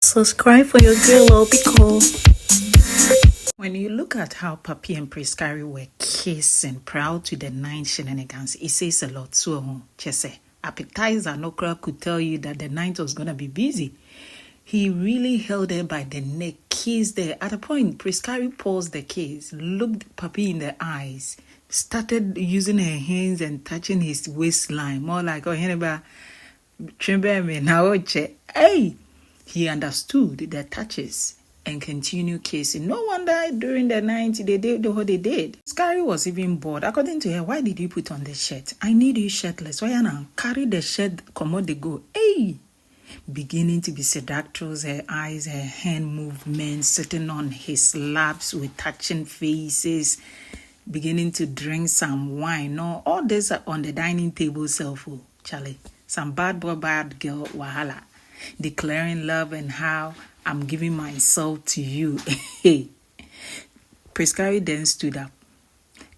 Subscribe for your girl Obico. When you look at how Papi and Prescari were kissing proud to the nine shenanigans, it says a lot. So, Chese, appetizer no crowd could tell you that the night was gonna be busy. He really held her by the neck, kissed her. At a point, Prescari paused the kiss, looked Papi in the eyes, started using her hands and touching his waistline, more like, oh, Henneba, Trimbe now, hey! He understood the touches and continued kissing. No wonder during the night they did what they did. Scary was even bored. According to her, why did you put on the shirt? I need you shirtless. Why now? Carry the shirt, come on, they go. Hey! Beginning to be seductress, her eyes, her hand movements, sitting on his laps with touching faces, beginning to drink some wine. No, all this on the dining table self, Charlie. Some bad boy, bad girl, wahala. Declaring love and how I'm giving myself to you. Hey, Prescari then stood up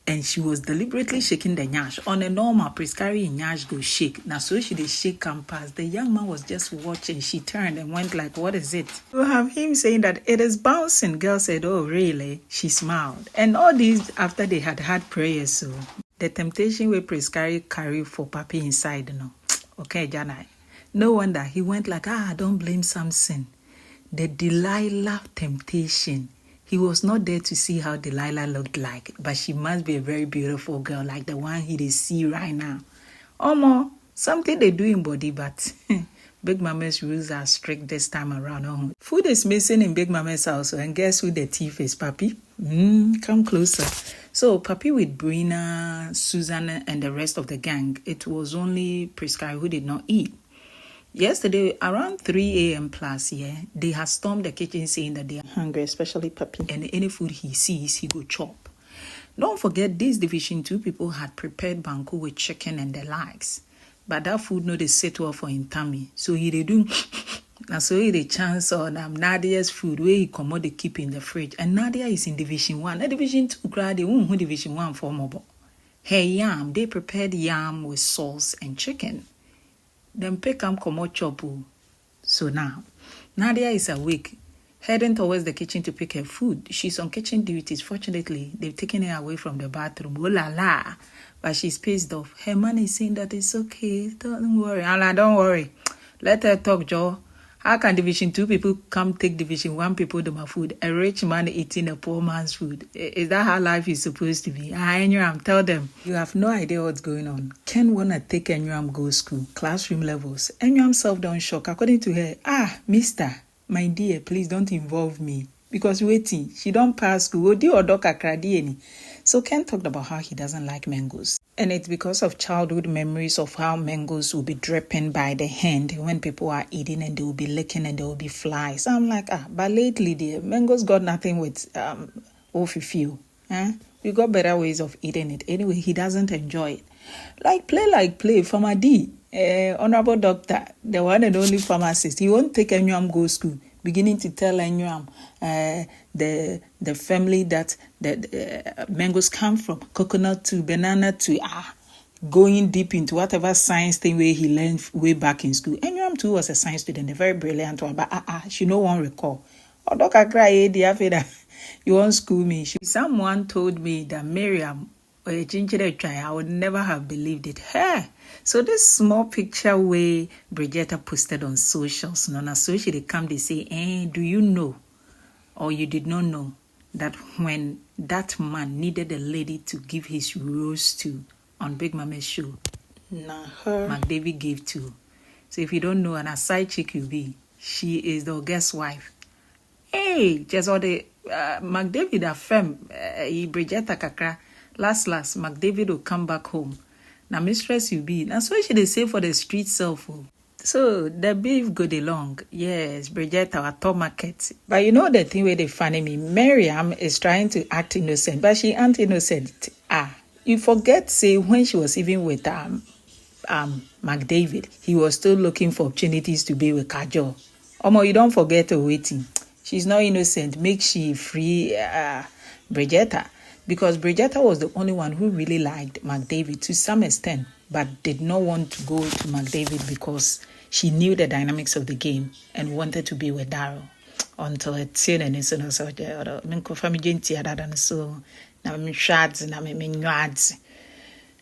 and she was deliberately shaking the nyash. On a normal, Prescari nyash go shake. Now, so she did shake campus. The young man was just watching. She turned and went like, what is it? You have him saying that it is bouncing. Girl said, oh, really? She smiled. And all these after they had prayers. So the temptation where Prescari carried for Papi inside, you know. Okay, Janai. No wonder he went like, don't blame Samson. The Delilah temptation. He was not there to see how Delilah looked like, but she must be a very beautiful girl like the one he see right now. Omo, something they do in body, but Big Mama's rules are strict this time around. Food is missing in Big Mama's house, and guess who the thief is, Papi? Come closer. So, Papi with Rena, Susan, and the rest of the gang, it was only Prescari who did not eat. Yesterday, around 3 a.m. plus, they had stormed the kitchen saying that they are hungry, especially Papi. And any food he sees, he go chop. Don't forget, this division 2 people had prepared banku with chicken and the likes. But that food no they set well for him tummy. So he they do, and so he the chance on Nadia's food where he commode they keep in the fridge. And Nadia is in division 1. And division 2, they won't division 1 for mobile. Her yam, they prepared yam with sauce and chicken. Then pick up comot chopu. So now, Nadia is awake, heading towards the kitchen to pick her food. She's on kitchen duties. Fortunately, they've taken her away from the bathroom. Oh la la. But she's pissed off. Her man is saying that it's okay. Don't worry. Allah, don't worry. Let her talk, Joe. How can division 2 people come take division 1 people to my food? A rich man eating a poor man's food. Is that how life is supposed to be? Kenram, tell them. You have no idea what's going on. Ken wanna take Kenram go school, classroom levels. Kenram self don't shock. According to her, mister, my dear, please don't involve me. Because waiting, she don't pass school. So Ken talked about how he doesn't like mangoes. And it's because of childhood memories of how mangoes will be dripping by the hand when people are eating and they will be licking and there will be flies. So I'm like, but lately, dear, mangoes got nothing with Ofifiu. We got better ways of eating it. Anyway, he doesn't enjoy it. Like play, Farmer D, Honorable Doctor, the one and only pharmacist. He won't take Kenram go school. Beginning to tell Kenram the family that the mangoes come from, coconut to banana to going deep into whatever science thing where he learned way back in school. Kenram too was a science student, a very brilliant one, but she no one recall. Doctor cry, you won't school me. Someone told me that Miriam or a ginger try, I would never have believed it. So this small picture where Bridgetta posted on socials, so they come, they say, do you know or you did not know that when that man needed a lady to give his rose to on Big Mama's show, her McDavid gave to. So if you don't know, and a side chick you be, she is the guest wife. Hey, just all the McDavid affirm Bridgetta kakra. Last, McDavid will come back home. Now, mistress you be. That's why they say for the street self. So, the beef go along. Yes, Bridget, our top market. But you know the thing where they funny me? Miriam is trying to act innocent, but she ain't innocent. You forget, say, when she was even with McDavid, he was still looking for opportunities to be with Kajol. Omo, you don't forget her waiting. She's not innocent. Make she free Bridgetta. Because Bridgetta was the only one who really liked McDavid to some extent, but did not want to go to McDavid because She knew the dynamics of the game and wanted to be with Darryl until it seen and so no so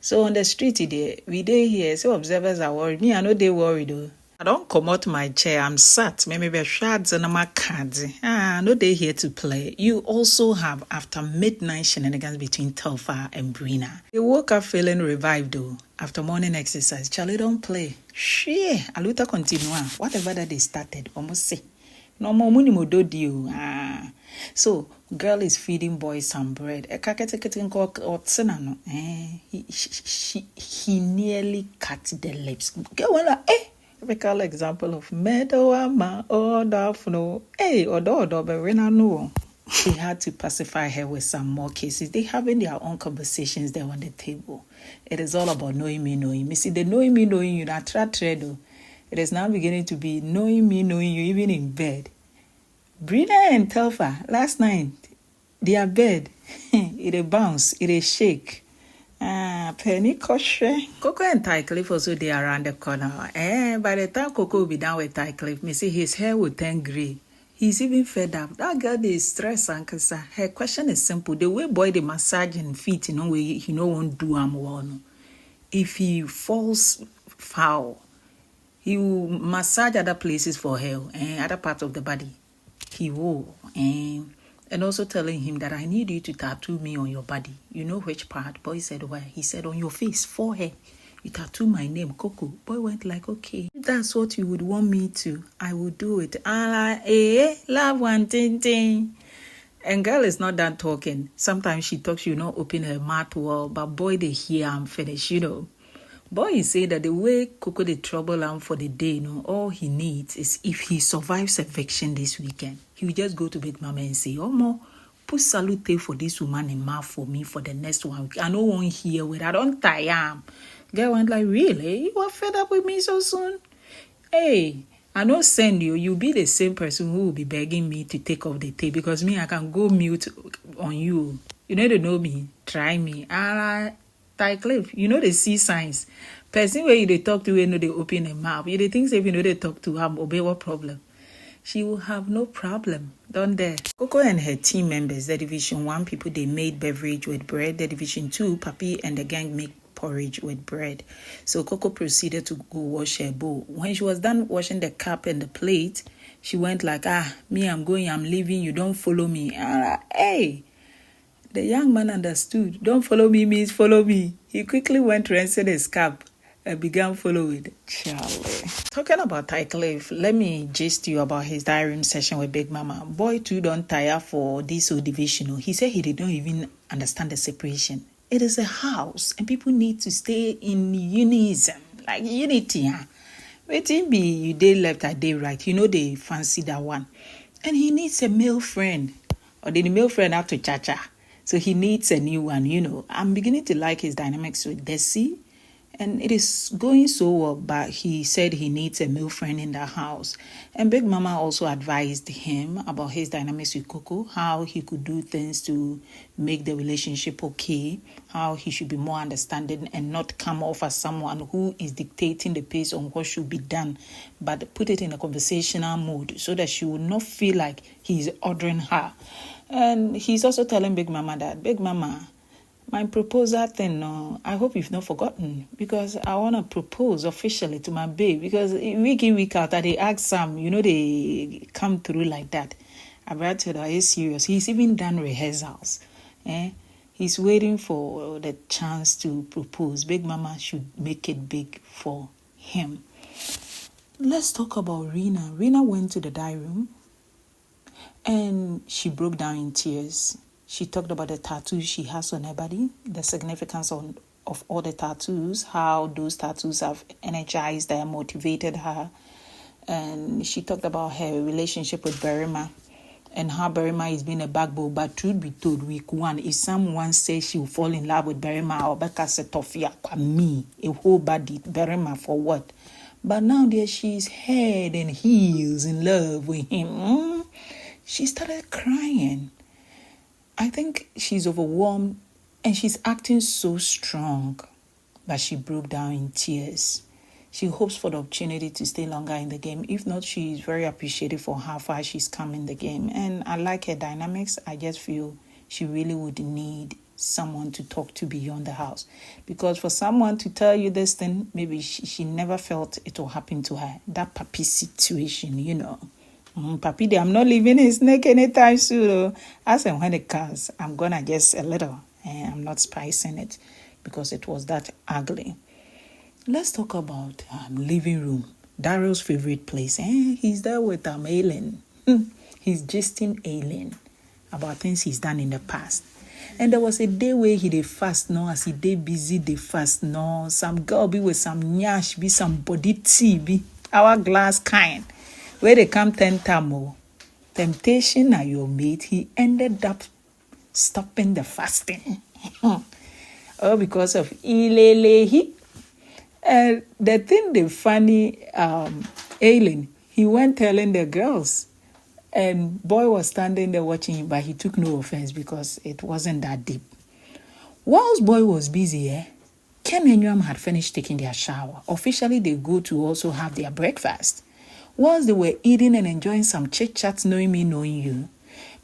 so on the street we dey here, so observers are worried. Me, I know they worried though. I don't come out my chair. I'm sat. Maybe shards and my cards. No, they here to play. You also have after midnight shenanigans between Telfa and Rena. They woke up feeling revived though. After morning exercise, Charlie don't play. Share. Aluta continue. Whatever that they started, almost say. No more money mo do dio. So girl is feeding boy some bread. He nearly cut the lips. Girl went like, typical example of medo or hey or but Rena no. He had to pacify her with some more cases. They having their own conversations there on the table. It is all about knowing me. You see, the knowing me, knowing you, that tredo. It is now beginning to be knowing me, knowing you, even in bed. Rena and Telfa, last night, their bed, it a bounce, it a shake. Penny Koshe. Coco and Calipo also they around the corner. By the time Coco will be done with Calipo, me see his hair will turn grey. He's even fed up. That girl is stressed and her question is simple. The way boy the massaging feet, way he no won't do one. If he falls foul, he will massage other places for her and other parts of the body. He will. And also telling him that I need you to tattoo me on your body. You know which part? Boy said, why? He said, on your face, forehead. You tattoo my name, Coco. Boy went like, okay. If that's what you would want me to, I will do it. Love one thing. And girl is not done talking. Sometimes she talks, open her mouth well, but boy, they hear I'm finished, Boy, he say that the way Coco they trouble him for the day, all he needs is if he survives eviction this weekend, he will just go to Big Mama and say, oh, mo, put salute for this woman in mouth for me for the next 1 week. I no one here with I don't tire him. Girl went like, really? You are fed up with me so soon? Hey, I no send you. You'll be the same person who will be begging me to take off the tape because me, I can go mute on you. You need to know me. Try me. Cliff, they see signs. Person where they talk to, they open a mouth. You think if they talk to her, obey what problem? She will have no problem. Don't dare. Coco and her team members, the Division 1 people, they made beverage with bread. The Division 2, Papi and the gang make porridge with bread. So Coco proceeded to go wash her bowl. When she was done washing the cup and the plate, she went like, me, I'm going, I'm leaving, you don't follow me. Hey! The young man understood. Don't follow me means follow me. He quickly went to answer his cap and began following. Charlie. Talking about Cliff, let me gist you about his Darryl'S session with Big Mama. Boy too don't tire for this whole division. He said he did not even understand the separation. It is a house and people need to stay in unison, like unity. Waiting be you day left, I day right. They fancy that one. And he needs a male friend. Or the male friend have to cha-cha. So he needs a new one, I'm beginning to like his dynamics with Desi. And it is going so well, but he said he needs a male friend in the house. And Big Mama also advised him about his dynamics with Coco, how he could do things to make the relationship okay, how he should be more understanding and not come off as someone who is dictating the pace on what should be done, but put it in a conversational mood so that she will not feel like he's ordering her. And he's also telling Big Mama that, Big Mama, my proposal thing, I hope you've not forgotten, because I want to propose officially to my babe, because week in, week out, they ask some, they come through like that. Advert said, are you serious? He's even done rehearsals. He's waiting for the chance to propose. Big Mama should make it big for him. Let's talk about Rena. Rena went to the diary room and she broke down in tears. She talked about the tattoos she has on her body, the significance of all the tattoos, how those tattoos have energized and motivated her. And she talked about her relationship with Barima and how Barima is being a backbone. But truth be told, week 1, if someone says she will fall in love with Barima, or Becca said, Tofia, me, a whole body, Barima for what? But now there she's head and heels in love with him. She started crying. I think she's overwhelmed and she's acting so strong, but she broke down in tears. She hopes for the opportunity to stay longer in the game. If not, she is very appreciative for how far she's come in the game. And I like her dynamics. I just feel she really would need someone to talk to beyond the house. Because for someone to tell you this thing, maybe she never felt it will happen to her. That puppy situation, you know. Papi, I'm not leaving his neck anytime soon. As and when it comes, I'm gonna just a little, and I'm not spicing it because it was that ugly. Let's talk about living room. Darryl's favorite place. He's there with Aileen. He's gisting Aileen about things he's done in the past. And there was a day where he did fast, no, as he did busy, they fast, no. Some girl be with some nyash, be some body tea, be hourglass kind. Where they come 10 times, temptation are your mate. He ended up stopping the fasting. All because of Ilelehi. And the thing, the funny, Aileen, he went telling the girls. And boy was standing there watching him, but he took no offense because it wasn't that deep. Whilst boy was busy, Ken and Kenram had finished taking their shower. Officially, they go to also have their breakfast. Whilst they were eating and enjoying some chit-chats, knowing me, knowing you,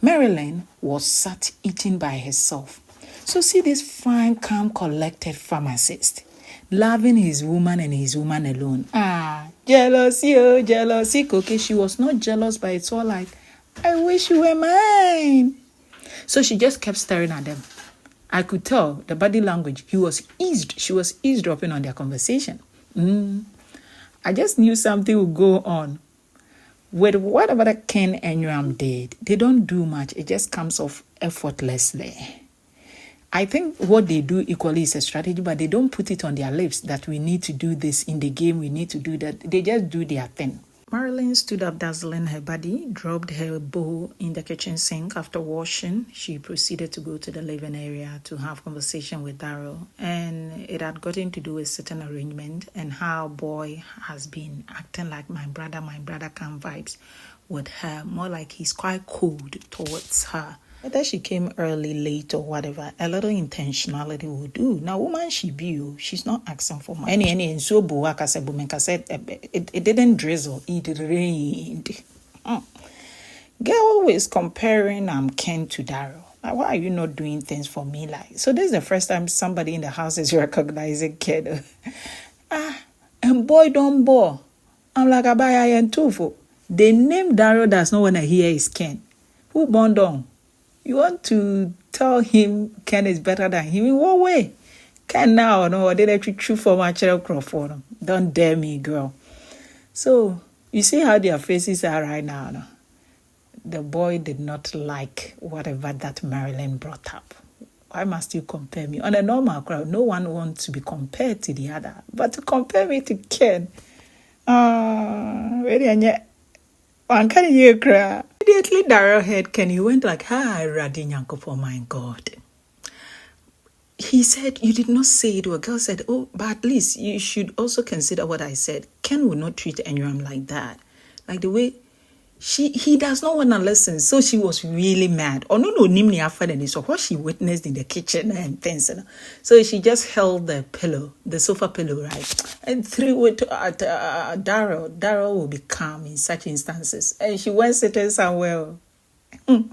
Marilyn was sat eating by herself. So see this fine, calm, collected pharmacist, loving his woman and his woman alone. Jealousy, oh, jealousy, Coco. She was not jealous, but it's all like, I wish you were mine. So she just kept staring at them. I could tell the body language. She was eavesdropping on their conversation. I just knew something would go on. With whatever that Ken and Ram did, they don't do much. It just comes off effortlessly. I think what they do equally is a strategy, but they don't put it on their lips that we need to do this in the game, we need to do that. They just do their thing. Marilyn stood up, dazzling her body, dropped her bowl in the kitchen sink. After washing, she proceeded to go to the living area to have conversation with Darryl. And it had gotten to do with certain arrangement and how boy has been acting like my brother can vibes with her. More like he's quite cold towards her. Whether she came early, late, or whatever, a little intentionality will do. Now, woman, she's not asking for much. And so it didn't drizzle, it rained. Girl always comparing Ken to Darryl. Like, why are you not doing things for me like? So this is the first time somebody in the house is recognizing Ken. And boy don't bore. I'm like Abaya and Tufo. The name Darryl does not want to hear is Ken. Who born down? You want to tell him Ken is better than him? In what way? Ken now, no, they let you chew for my child for them. Don't dare me, girl. So, you see how their faces are right now, no? The boy did not like whatever that Marilyn brought up. Why must you compare me? On a normal crowd, no one wants to be compared to the other. But to compare me to Ken, really, one can you cry? Immediately, Darryl heard Ken. He went like, hi, Radinyanko, for my God. He said, you did not say it. A girl said, oh, but at least you should also consider what I said. Ken will not treat anyone like that. Like the way he does not want to listen. So she was really mad. Or no, nimni after than so what she witnessed in the kitchen and things. So she just held the pillow, the sofa pillow, right? And threw it at Darryl. Darryl will be calm in such instances. And she went sitting somewhere. Did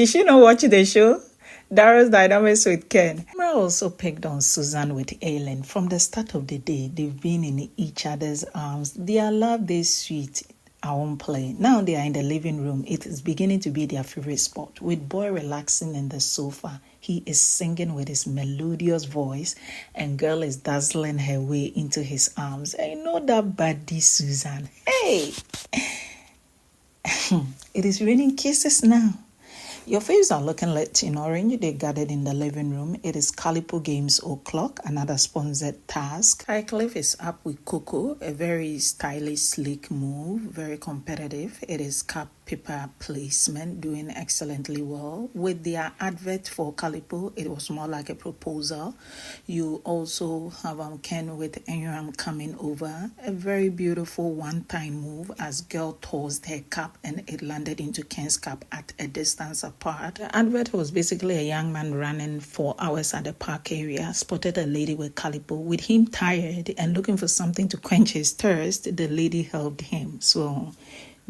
she not watch the show? Darryl's dynamics with Ken. Mara also picked on Susan with Aileen. From the start of the day, they've been in each other's arms. Their love, they sweet. I won't play. Now they are in the living room. It is beginning to be their favorite spot. With boy relaxing in the sofa, he is singing with his melodious voice, and girl is dazzling her way into his arms. I know that body, Susan. Hey! It is raining kisses now. Your faves are looking lit in orange. They gathered in the living room. It is Calipo Games O'Clock, another sponsored task. Cliff is up with Coco, a very stylish, sleek move, very competitive. It is cap paper placement, doing excellently well. With their advert for Calipo, it was more like a proposal. You also have Ken with Kenram coming over. A very beautiful one-time move as girl tossed her cap and it landed into Ken's cap at a distance of apart. The advert was basically a young man running for hours at the park area, spotted a lady with Calipo. With him tired and looking for something to quench his thirst, the lady helped him. So,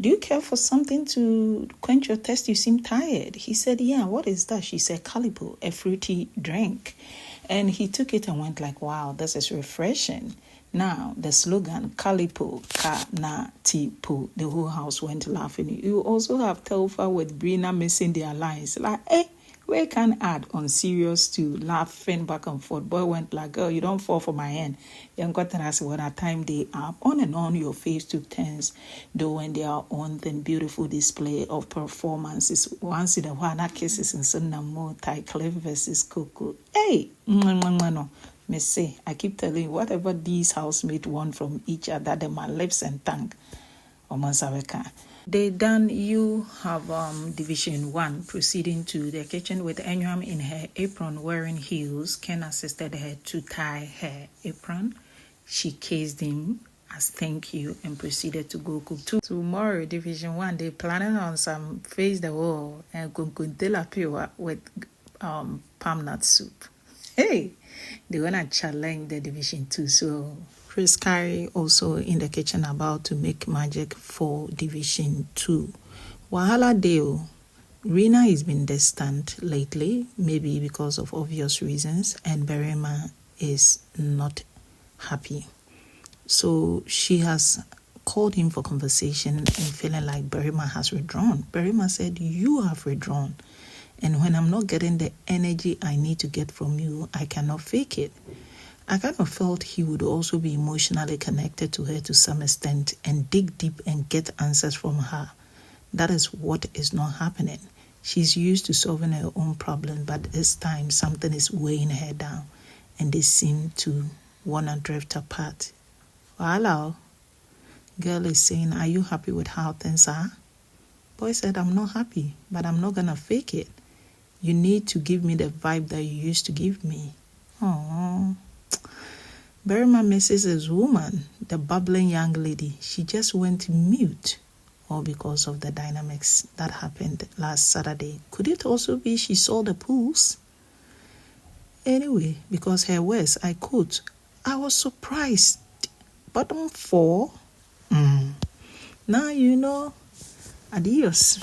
do you care for something to quench your thirst? You seem tired. He said, yeah, what is that? She said, Calipo, a fruity drink. And he took it and went like, wow, this is refreshing. Now, the slogan, Calipo, Ka Na Ti Po, the whole house went laughing. You also have Telfa with Rena missing their lines. Like, we can add on serious to laughing back and forth. Boy went like, girl, you don't fall for my hand. You got to ask when a time they up. On and on, your face took turns. Though when they are on the beautiful display of performances. Once in a while, that kisses and some more Thai Cliff versus Coco. Hey, no. Me say, I keep telling you, whatever these housemates want from each other, them my lips and tongue. They done, you have Division 1 proceeding to the kitchen with Kenram in her apron wearing heels. Ken assisted her to tie her apron. She kissed him as thank you and proceeded to go cook. Tomorrow, Division 1, they planning on some face the wall and kunkuntela with palm nut soup. Hey, they wanna challenge the Division 2. So Chris Carey also in the kitchen about to make magic for Division 2. Wahala Deo. Rena has been distant lately, maybe because of obvious reasons, and Barima is not happy. So she has called him for conversation and feeling like Barima has withdrawn. Barima said, you have withdrawn. And when I'm not getting the energy I need to get from you, I cannot fake it. I kind of felt he would also be emotionally connected to her to some extent and dig deep and get answers from her. That is what is not happening. She's used to solving her own problem, but this time something is weighing her down and they seem to want to drift apart. Hello. Girl is saying, are you happy with how things are? Boy said, I'm not happy, but I'm not going to fake it. You need to give me the vibe that you used to give me. Oh, Barima misses his woman, the bubbling young lady. She just went mute, all because of the dynamics that happened last Saturday. Could it also be she saw the pulse? Anyway, because her words, I quote, I was surprised. Bottom 4. Now you know. Adios.